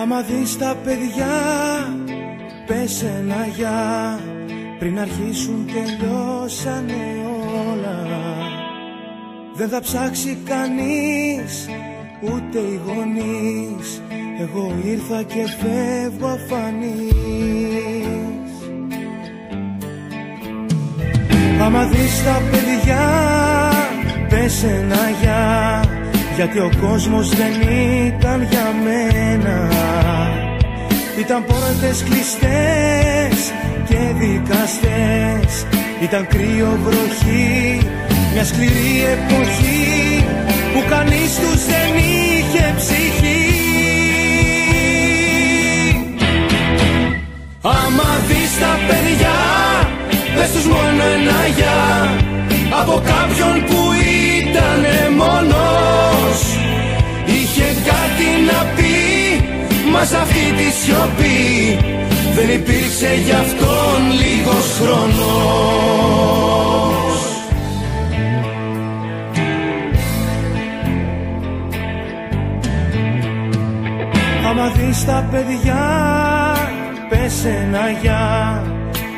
Άμα δεις τα παιδιά, πες ένα γεια. Πριν αρχίσουν τελειώσανε όλα. Δεν θα ψάξει κανείς, ούτε οι γονείς. Εγώ ήρθα και φεύγω αφανής. Άμα δεις τα παιδιά, πες ένα γεια. Γιατί ο κόσμος δεν ήταν για μένα. Ήταν πόρτες κλειστές και δικαστές. Ήταν κρύο βροχή, μια σκληρή εποχή που κανείς τους δεν είχε ψυχή. Άμα δεις τα παιδιά, πες τους μόνο ένα γεια. Από κάποιον που ήτανε μόνος. Είχε κάτι να πει, μα σ' αυτή τη σιωπή δεν υπήρξε γι' αυτόν λίγος χρόνος. Άμα δεις τα παιδιά, πες ένα γεια.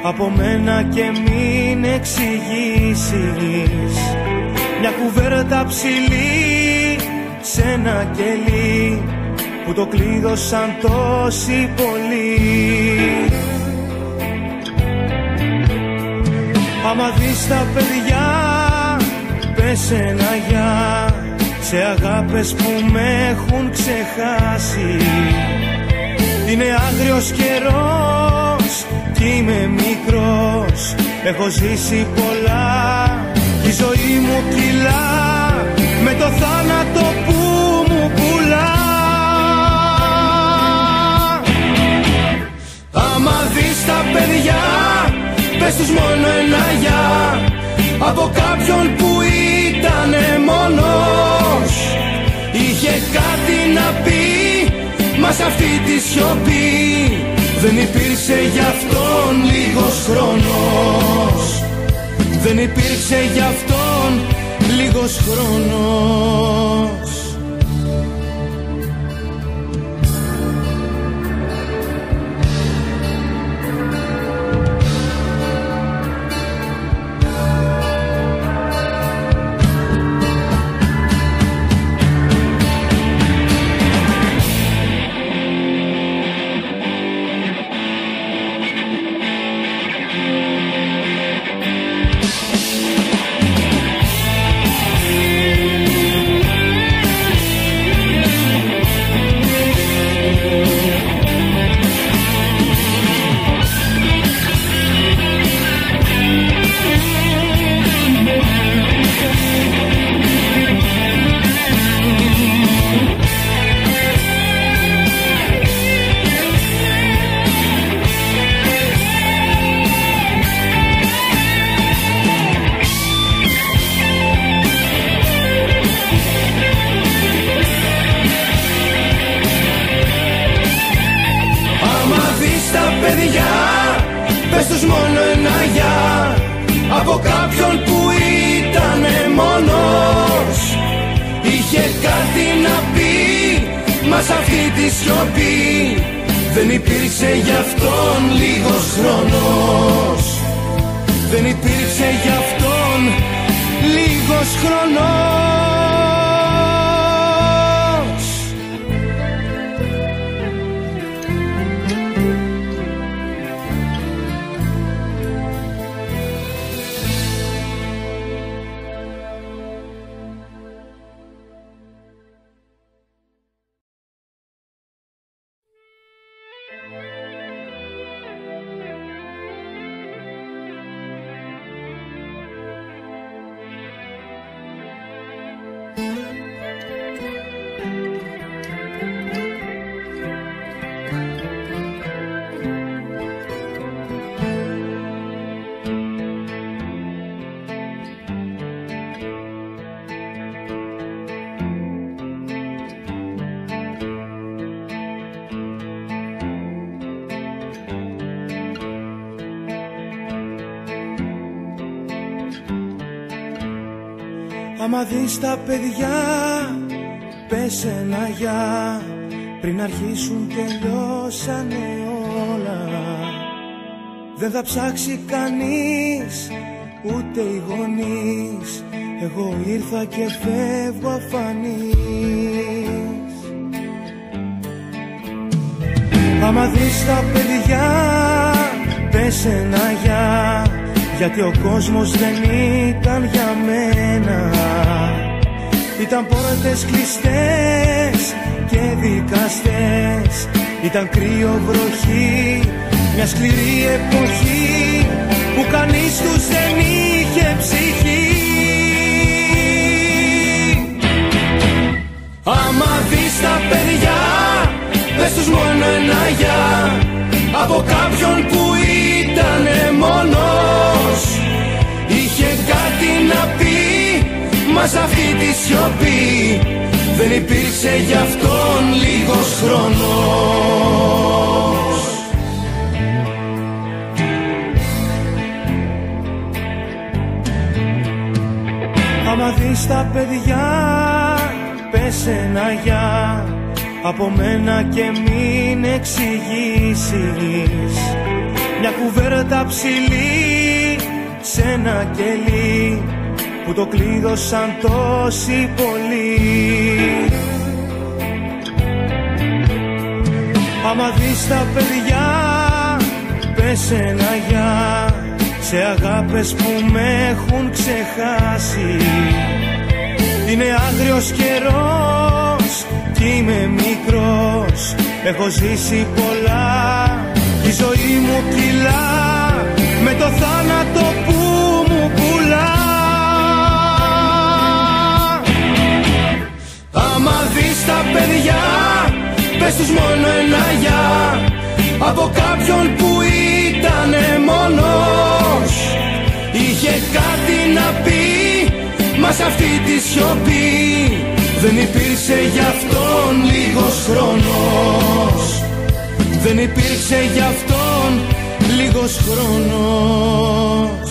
Από μένα και μην εξηγήσεις. Μια κουβέρτα ψηλή σε ένα κελί που το κλείδωσαν τόσοι πολλοί. Άμα δεις τα παιδιά, πες ένα γεια. Σε αγάπες που με έχουν ξεχάσει. Είναι άγριος καιρός κι είμαι μικρός. Έχω ζήσει πολλά κι η ζωή μου κυλά με το θάνατο που μου πουλά. Άμα δεις τα παιδιά, πες τους μόνο ένα γεια. Από κάποιον που ήτανε μόνος. Είχε κάτι να πει, μα σ' αυτή τη σιωπή δεν υπήρξε γι' αυτόν λίγος χρόνος. Δεν υπήρξε γι' αυτόν λίγος χρόνος. Πες τους μόνο ένα γεια. Από κάποιον που ήτανε μόνος. Είχε κάτι να πει, μα σ' αυτή τη σιωπή δεν υπήρξε γι' αυτόν λίγος χρόνος. Δεν υπήρξε γι' αυτόν λίγος χρόνος. Άμα δεις τα παιδιά, πες ένα γεια. πριν αρχίσουν τελειώσανε όλα. Δεν θα ψάξει κανείς, ούτε οι γονείς. Εγώ ήρθα και φεύγω αφανής. Άμα δεις τα παιδιά, πες ένα γεια, γιατί ο κόσμος δεν ήταν για μένα. Ήταν πόρτες κλειστές και δικαστές, ήταν κρύο βροχή, μια σκληρή εποχή που κανείς τους δεν είχε ψυχή. Άμα δεις τα παιδιά, πες τους μόνο ένα γεια, από κάποιον που ήτανε μόνος. Είχε κάτι να πει, μα σ' αυτή τη σιωπή δεν υπήρξε γι' αυτόν λίγος χρόνος. Άμα δεις τα παιδιά, πες ένα γεια, από μένα και μην εξηγήσεις. Μια κουβέρτα ψηλή σε ένα κελί που το κλείδωσαν τόσοι πολλοί. Άμα δεις τα παιδιά, πες ένα γεια, σε αγάπες που με έχουν ξεχάσει. Είναι άγριος καιρός κι είμαι μικρός, έχω ζήσει πολλά, η ζωή μου κυλά με το θάνατο που μου πουλά. Άμα δεις τα παιδιά, πες τους μόνο ένα γεια, από κάποιον που ήτανε μόνος. Είχε κάτι να πει, μα σ' αυτή τη σιωπή δεν υπήρξε γι' αυτόν λίγος χρόνος. Δεν υπήρξε γι' αυτόν λίγος χρόνος.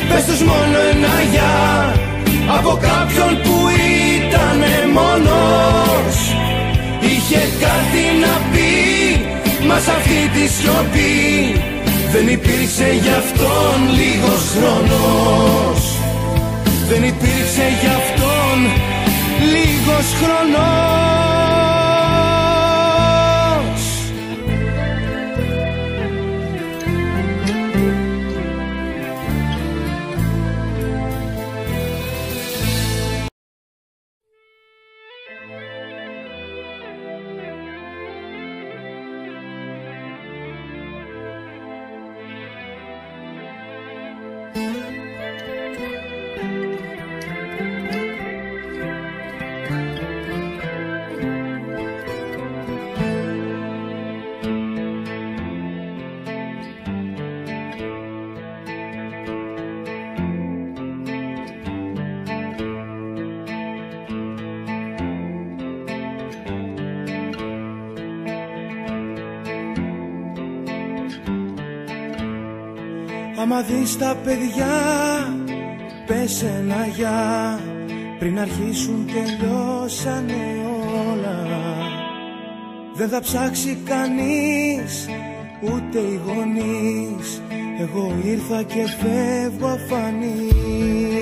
Πες τους μόνο ένα γεια, από κάποιον που ήτανε μόνος. Είχε κάτι να πει, μα σ' αυτή τη σιωπή δεν υπήρξε γι' αυτόν λίγος χρόνος. Δεν υπήρξε γι' αυτόν λίγος χρόνος. Άμα δεις τα παιδιά, πες ένα γεια, πριν αρχίσουν τελειώσανε όλα. Δεν θα ψάξει κανείς, ούτε οι γονείς. Εγώ ήρθα και φεύγω αφανής.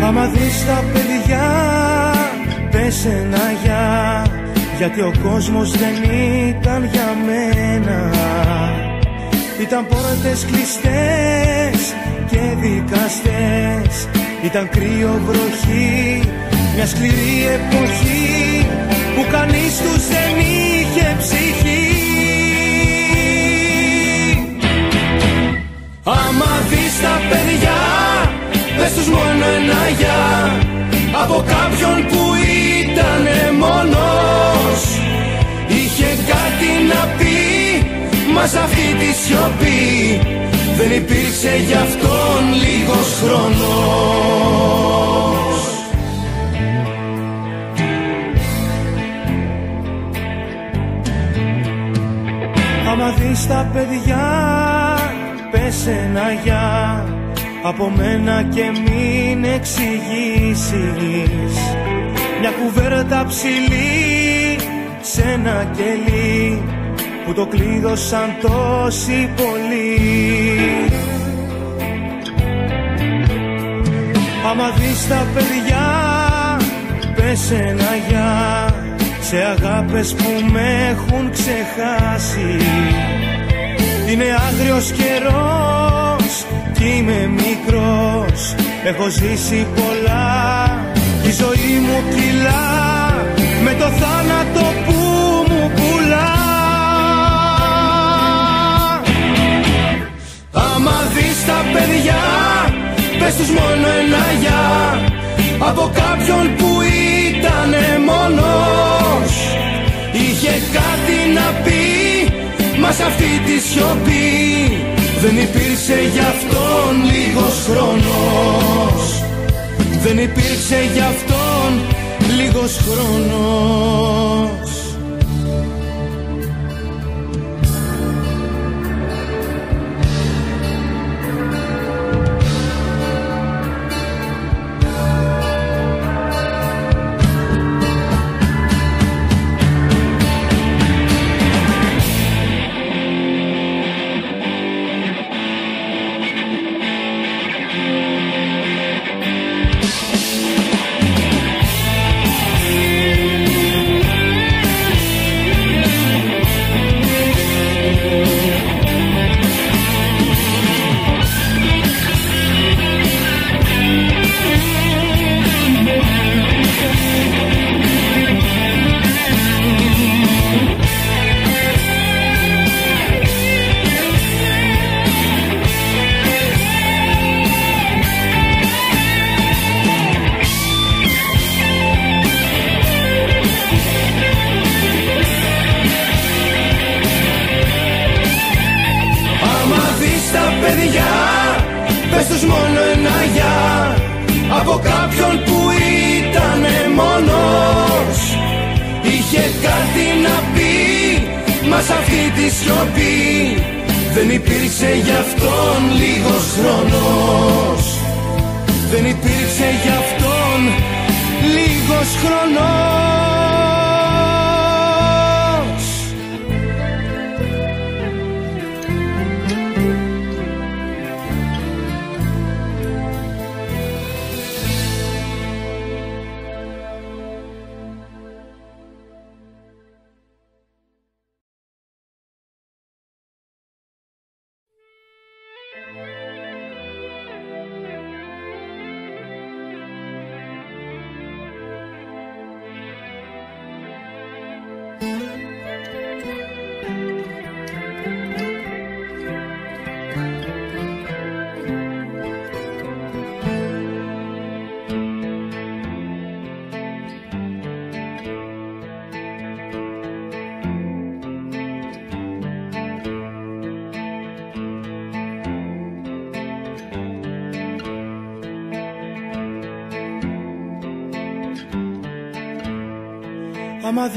Άμα δεις τα παιδιά, πες ένα γεια, γιατί ο κόσμος δεν ήταν για μένα. Ήταν πόρτες κλειστές και δικαστές, ήταν κρύο βροχή, μια σκληρή εποχή που κανείς τους δεν είχε ψυχή. Άμα δεις τα παιδιά, πες τους μόνο ένα γεια, από κάποιον που ήτανε μόνος. Είχε κάτι να πει, μα σ' αυτή τη σιωπή δεν υπήρξε γι' αυτόν λίγος χρόνος. Άμα δεις τα παιδιά, πες ένα γεια, από μένα και μην εξηγήσεις. Μια κουβέρτα ψηλή σε ένα κελί που το κλείδωσαν τόσοι πολλοί. Άμα δεις τα παιδιά, πες ένα γεια, σε αγάπες που με έχουν ξεχάσει. Είναι άγριος καιρός κι είμαι μικρός, έχω ζήσει πολλά, η ζωή μου κυλά με το θάνατο που μου πουλά. Άμα δεις τα παιδιά, πες τους μόνο ένα γεια, από κάποιον που ήτανε μόνος. Είχε κάτι να πει, μα σ' αυτή τη σιωπή δεν υπήρξε γι' αυτόν λίγος χρόνος. Δεν υπήρξε γι' αυτόν λίγος χρόνος. Πες τους μόνο ένα γεια, από κάποιον που ήτανε μόνος. Είχε κάτι να πει, μα σ' αυτή τη σιωπή δεν υπήρξε γι' αυτόν λίγος χρόνος. Δεν υπήρξε γι' αυτόν λίγος χρόνος. Άμα